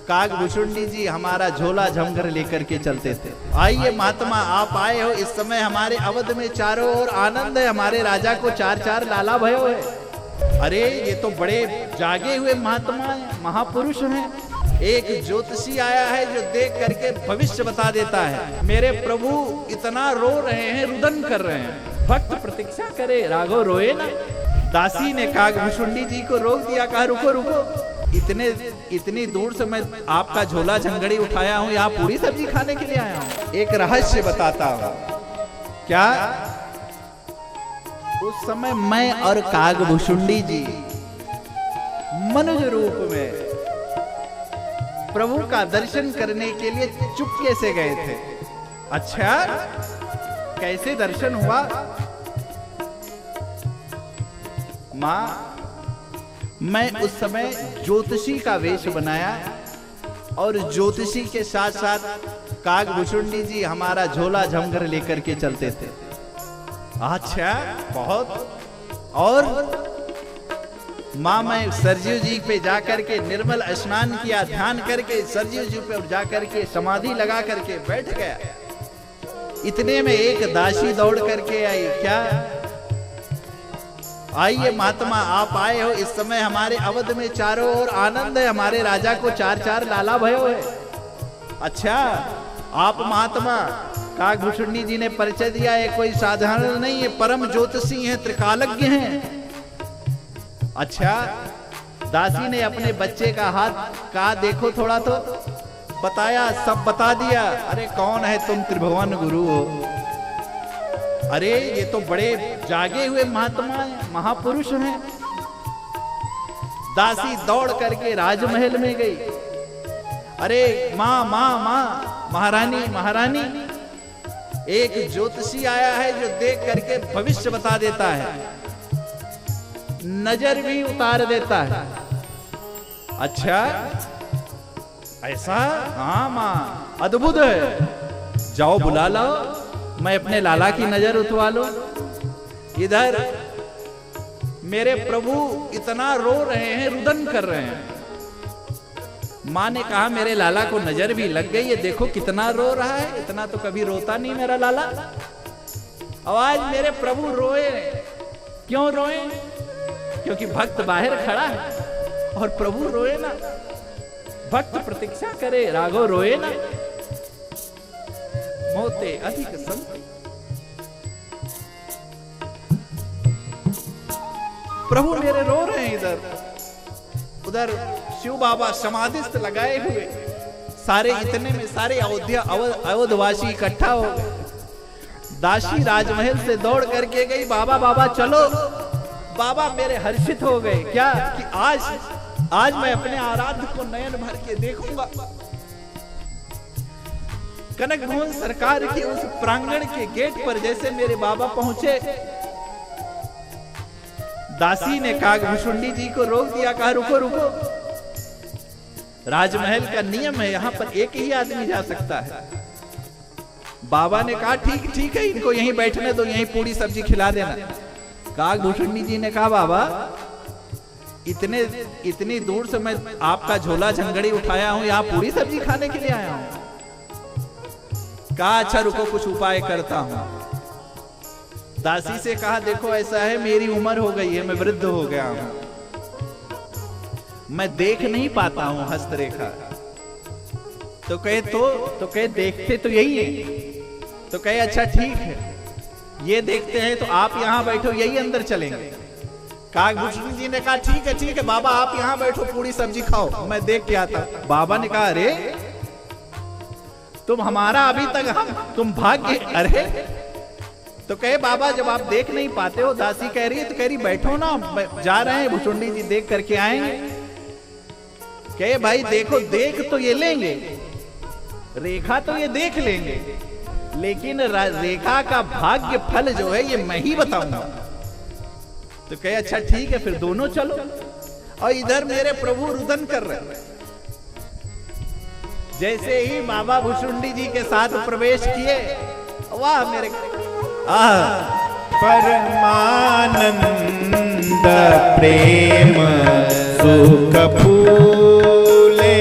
कागभूषुंडी जी हमारा झोला झमघर लेकर के चलते थे। आइए महात्मा, आप आए हो इस समय हमारे अवध में चारों ओर आनंद है, हमारे राजा को चार चार लाला भयो है। अरे ये तो बड़े जागे हुए महात्मा हैं, महापुरुष हैं। एक ज्योतिषी आया है जो देख करके भविष्य बता देता है। मेरे प्रभु इतना रो रहे हैं, रुदन कर रहे हैं, भक्त प्रतीक्षा करे, राघव रोए ना। दासी ने कागभूषुंडी जी को रोक दिया, कहा रुको रुको, इतनी दूर से मैं आपका झोला झंगड़ी उठाया हूं, यहाँ पूरी सब्जी खाने के लिए आया हूं। एक रहस्य बताता हूं। क्या? उस समय मैं और कागभूषुंडी जी मनुज रूप में प्रभु का दर्शन करने के लिए चुपके से गए थे। अच्छा, कैसे दर्शन हुआ? मां, मैं उस समय ज्योतिषी का वेश बनाया और ज्योतिषी के साथ साथ कागभूषुंडी जी हमारा झोला झमघर लेकर के चलते थे। अच्छा, बहुत। और मां, मैं सरजू जी पे जाकर के निर्मल स्नान किया, ध्यान करके सरजू जी पे जाकर के समाधि लगा करके बैठ गया। इतने में एक दासी दौड़ करके आई। क्या? आइए महात्मा, आप आए हो इस समय हमारे अवध में चारों ओर आनंद है, हमारे राजा को चार चार लाला भयो है। अच्छा, आप महात्मा? कागभूषुंडी जी ने परिचय दिया, ये कोई साधारण नहीं है, परम ज्योतिषी हैं, त्रिकालज्ञ हैं। अच्छा, दासी ने अपने बच्चे का हाथ कहा देखो थोड़ा, तो बताया, सब बता दिया। अरे कौन है तुम? त्रिभुवन गुरु हो। अरे ये तो बड़े जागे हुए महात्मा हैं, महापुरुष हैं। दासी दौड़ करके राजमहल में गई। अरे माँ माँ माँ, महारानी महारानी, एक ज्योतिषी आया है जो देख करके भविष्य बता देता है, नजर भी उतार देता है। अच्छा, ऐसा? हाँ माँ, अद्भुत है। जाओ बुला लो, मैं अपने लाला की नजर उठवा लो। इधर मेरे प्रभु इतना रो रहे हैं, रुदन कर रहे हैं। मां ने कहा मेरे लाला को नजर भी लग गई है, देखो कितना रो रहा है, इतना तो कभी रोता नहीं मेरा लाला। आवाज मेरे प्रभु रोए। क्यों रोए? क्योंकि भक्त बाहर खड़ा है और प्रभु रोए ना, भक्त प्रतीक्षा करे, राघव रोए ना। मोते अधिक संत, प्रभु मेरे रो रहे हैं। इधर उधर शिव बाबा समाधिस्थ लगाए हुए, सारे इतने में सारे अयोध्यावासी इकट्ठा हो गए। दासी राजमहल से दौड़ करके गई, बाबा बाबा चलो। बाबा मेरे हर्षित हो गए। क्या? कि आज मैं अपने आराध्य को नयन भर के देखूंगा। कनक भवन सरकार के उस प्रांगण के गेट पर जैसे मेरे बाबा पहुंचे, दासी ने कागभूषुंडी जी को रोक दिया, कहा रुको रुको, राजमहल का नियम है, यहां पर एक ही आदमी जा सकता है। बाबा ने कहा ठीक ठीक है, इनको यहीं बैठने दो, यहीं पूरी सब्जी खिला देना। कागभूषुंडी जी ने कहा बाबा, इतनी दूर से मैं आपका झोला झंगड़ी उठाया हूं, यहाँ पूरी सब्जी खाने के लिए आया हूं। कहा अच्छा रुको, कुछ उपाय करता हूं। दासी से कहा देखो ऐसा है, मेरी उम्र हो गई है, मैं वृद्ध हो गया हूं, मैं देख नहीं पाता हूं हस्तरेखा। तो कहे देखते तो यही है। तो कहे अच्छा ठीक है, ये देखते हैं, तो आप यहां बैठो, यही अंदर चलेंगे। कागभूषुंडी जी ने कहा ठीक है बाबा, आप यहां बैठो, पूरी सब्जी खाओ, मैं देख के आता। बाबा ने कहा अरे तुम हमारा अभी तक तुम भाग्य। अरे तो कहे बाबा जब आप देख नहीं पाते हो, दासी कह रही है, तो कह रही बैठो ना, जा रहे हैं, भूषुंडी जी देख करके आएंगे। कहे भाई देखो, देख तो ये लेंगे, रेखा तो ये देख लेंगे, लेकिन रेखा का भाग्य फल जो है ये मैं ही बताऊंगा। तो कहे अच्छा ठीक है, फिर दोनों चलो। और इधर मेरे प्रभु रुदन कर रहे हैं। जैसे ही बाबा भूषुंडी जी के साथ प्रवेश किए, वाह मेरे परमानंद प्रेम सुख फूले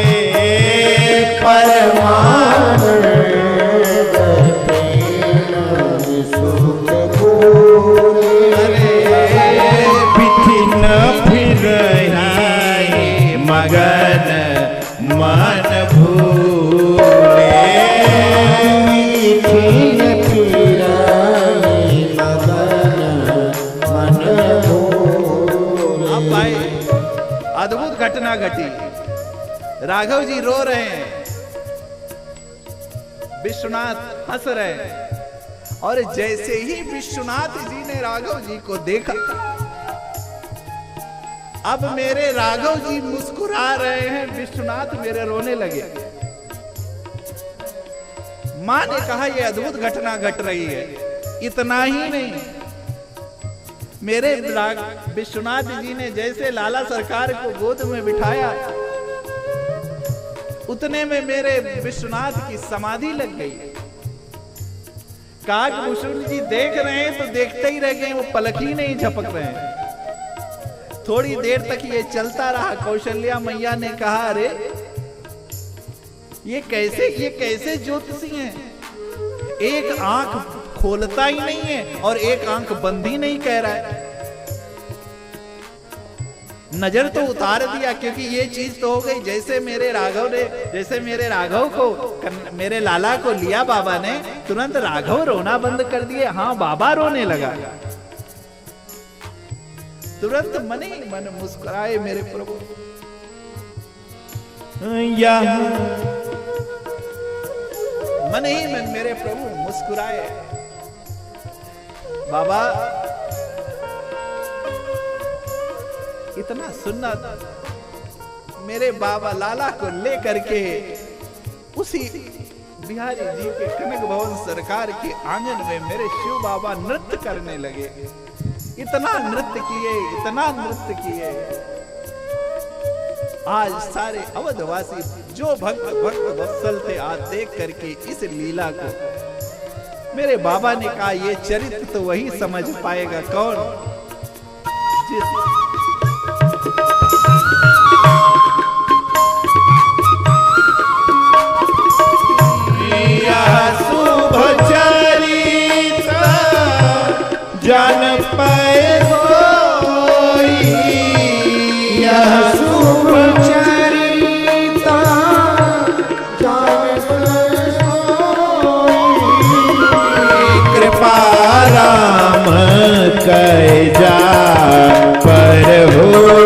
राघव जी रो रहे हैं, विश्वनाथ हंस रहे हैं। और जैसे ही विश्वनाथ जी ने राघव जी को देखा, अब मेरे राघव जी मुस्कुरा रहे हैं, विश्वनाथ मेरे रोने लगे। मां ने कहा यह अद्भुत घटना घट रही है। इतना ही नहीं, मेरे विश्वनाथ जी ने जैसे लाला सरकार को गोद में बिठाया, उतने में मेरे विश्वनाथ की समाधि लग गई। काकभूषण जी देख रहे हैं तो देखते ही रह गए, वो पलक ही नहीं झपक रहे हैं। थोड़ी देर तक ये चलता रहा। कौशल्या मैया ने कहा, अरे ये कैसे ज्योतिषी हैं, एक आंख खोलता ही नहीं है और एक आंख बंद ही नहीं कह रहा है। नजर तो उतार दिया, क्योंकि ये चीज तो हो गई जैसे मेरे राघव को, मेरे लाला को लिया बाबा ने, तुरंत राघव रोना बंद कर दिए। हाँ, बाबा रोने लगा। तुरंत मन ही मन मुस्कुराए मेरे प्रभु। मन ही मन मेरे प्रभु मुस्कुराए। बाबा इतना सुनना, मेरे बाबा लाला को लेकर के उसी बिहारी जी के कनक भवन सरकार के आंगन में मेरे शिव बाबा नृत्य करने लगे। इतना नृत्य किए। आज सारे अवधवासी जो भक्त वत्सल थे, आज देख करके इस लीला को, मेरे बाबा ने कहा ये चरित्र तो वही समझ पाएगा, कौन? शुभ चरित जान पाए कोई, यह शुभ चरित जान पाए कोई, कृपा राम कै जा पर होई,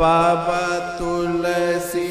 बाबा तुलसी